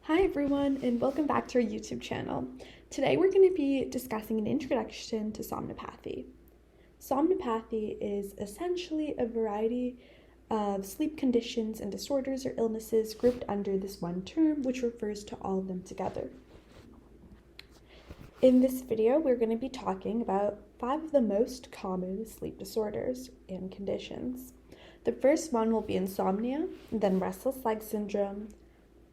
Hi everyone, and welcome back to our YouTube channel. Today we're going to be discussing an introduction to somnipathy. Somnipathy is essentially a variety of sleep conditions and disorders or illnesses grouped under this one term, which refers to all of them together. In this video, we're going to be talking about 5 of the most common sleep disorders and conditions. The first one will be insomnia, then restless leg syndrome,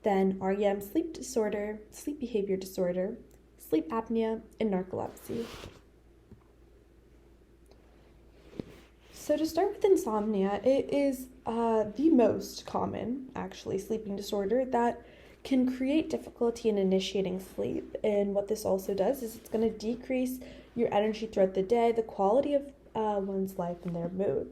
then REM sleep disorder, sleep behavior disorder, sleep apnea, and narcolepsy. So to start with insomnia, it is the most common, actually, sleeping disorder that can create difficulty in initiating sleep. And what this also does is it's going to decrease your energy throughout the day, the quality of one's life, and their mood.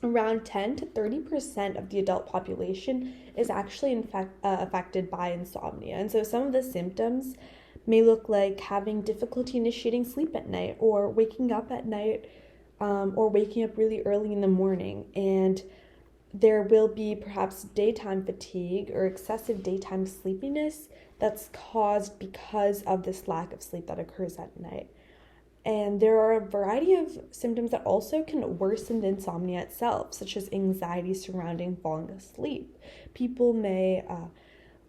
Around 10 to 30% of the adult population is actually affected by insomnia. And so some of the symptoms may look like having difficulty initiating sleep at night, or waking up at night, or waking up really early in the morning. And there will be perhaps daytime fatigue or excessive daytime sleepiness that's caused because of this lack of sleep that occurs at night. And there are a variety of symptoms that also can worsen the insomnia itself, such as anxiety surrounding falling asleep. People may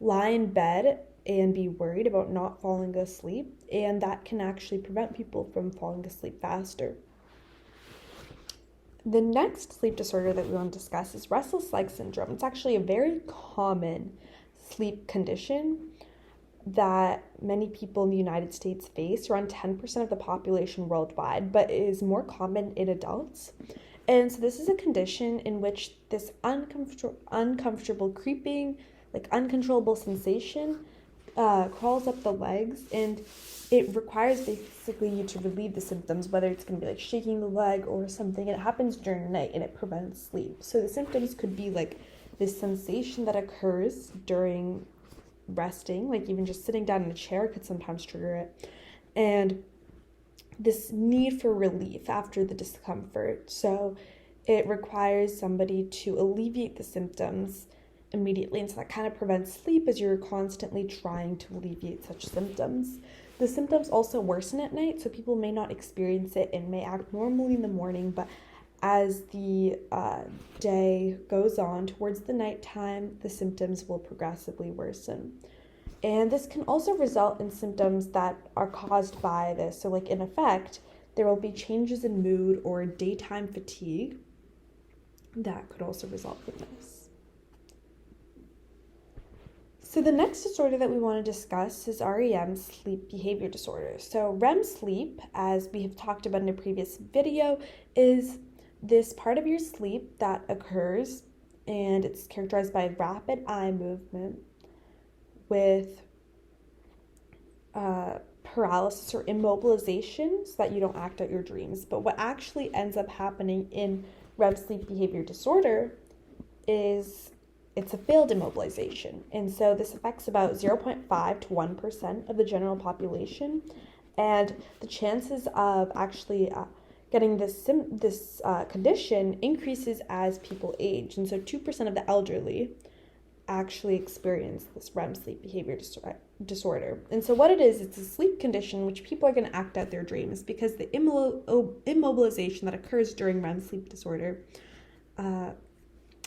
lie in bed and be worried about not falling asleep, and that can actually prevent people from falling asleep faster. The next sleep disorder that we want to discuss is restless leg syndrome. It's actually a very common sleep condition that many people in the United States face, around 10% of the population worldwide, but it is more common in adults. And so this is a condition in which this uncomfortable creeping, like uncontrollable sensation crawls up the legs, and it requires basically you to relieve the symptoms, whether it's going to be like shaking the leg or something. It happens during the night and it prevents sleep. So the symptoms could be like this sensation that occurs during resting, like even just sitting down in a chair could sometimes trigger it, and this need for relief after the discomfort. So it requires somebody to alleviate the symptoms immediately, and so that kind of prevents sleep as you're constantly trying to alleviate such symptoms. The symptoms also worsen at night, so people may not experience it and may act normally in the morning, but as the day goes on towards the nighttime, the symptoms will progressively worsen. And this can also result in symptoms that are caused by this. So like in effect, there will be changes in mood or daytime fatigue that could also result from this. So the next disorder that we want to discuss is REM sleep behavior disorder. So REM sleep, as we have talked about in a previous video, is this part of your sleep that occurs, and it's characterized by rapid eye movement with paralysis or immobilization, so that you don't act out your dreams. But what actually ends up happening in REM sleep behavior disorder is it's a failed immobilization. And so this affects about 0.5 to 1% of the general population. And the chances of actually getting this condition increases as people age. And so 2% of the elderly actually experience this REM sleep behavior disorder. And so what it is, it's a sleep condition in which people are going to act out their dreams, because the immobilization that occurs during REM sleep disorder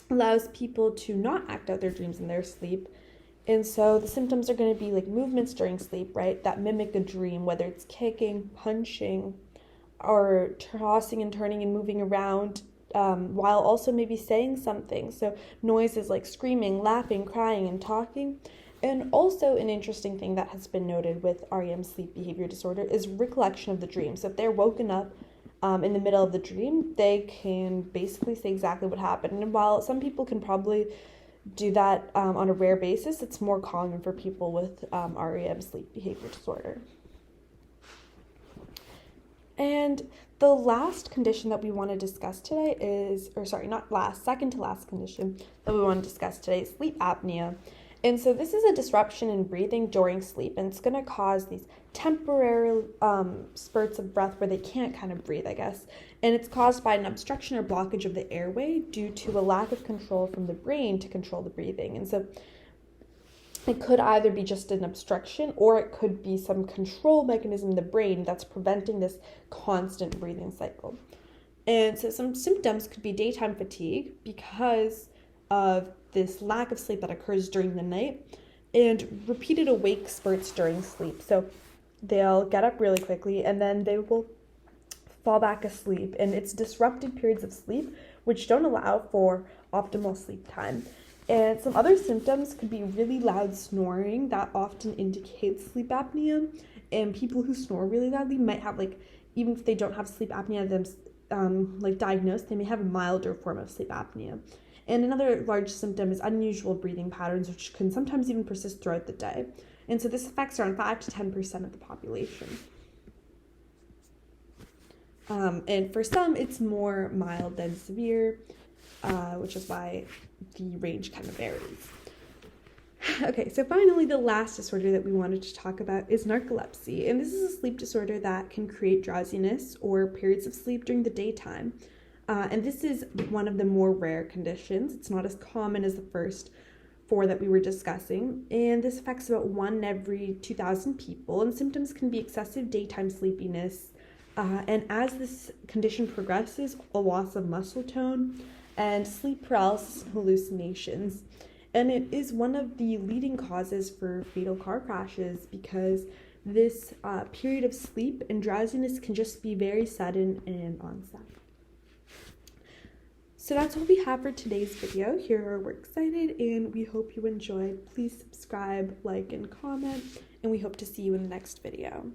allows people to not act out their dreams in their sleep. And so the symptoms are going to be like movements during sleep, right, that mimic a dream, whether it's kicking, punching, or tossing and turning and moving around, while also maybe saying something. So noises like screaming, laughing, crying, and talking. And also an interesting thing that has been noted with REM sleep behavior disorder is recollection of the dream. So if they're woken up in the middle of the dream, they can basically say exactly what happened. And while some people can probably do that on a rare basis, it's more common for people with REM sleep behavior disorder. And the last condition that we want to discuss today is, second to last condition that we want to discuss today is sleep apnea. And so this is a disruption in breathing during sleep, and it's going to cause these temporary spurts of breath where they can't kind of breathe, I guess. And it's caused by an obstruction or blockage of the airway due to a lack of control from the brain to control the breathing. And so It could either be just an obstruction or it could be some control mechanism in the brain that's preventing this constant breathing cycle. And so some symptoms could be daytime fatigue because of this lack of sleep that occurs during the night, and repeated awake spurts during sleep. So they'll get up really quickly and then they will fall back asleep, and it's disrupted periods of sleep which don't allow for optimal sleep time. And some other symptoms could be really loud snoring that often indicates sleep apnea, and people who snore really loudly might have, like, even if they don't have sleep apnea diagnosed, they may have a milder form of sleep apnea. And another large symptom is unusual breathing patterns, which can sometimes even persist throughout the day. And so this affects around 5 to 10% of the population. And for some, it's more mild than severe, which is why the range kind of varies. Okay, so finally, the last disorder that we wanted to talk about is narcolepsy. And this is a sleep disorder that can create drowsiness or periods of sleep during the daytime. And this is one of the more rare conditions. It's not as common as the first 4 that we were discussing. And this affects about 1 in every 2,000 people. And symptoms can be excessive daytime sleepiness. And as this condition progresses, a loss of muscle tone and sleep paralysis and hallucinations. And it is one of the leading causes for fatal car crashes because this period of sleep and drowsiness can just be very sudden and onset. So that's all we have for today's video. Here we're excited and we hope you enjoyed. Please subscribe, like, and comment, and we hope to see you in the next video.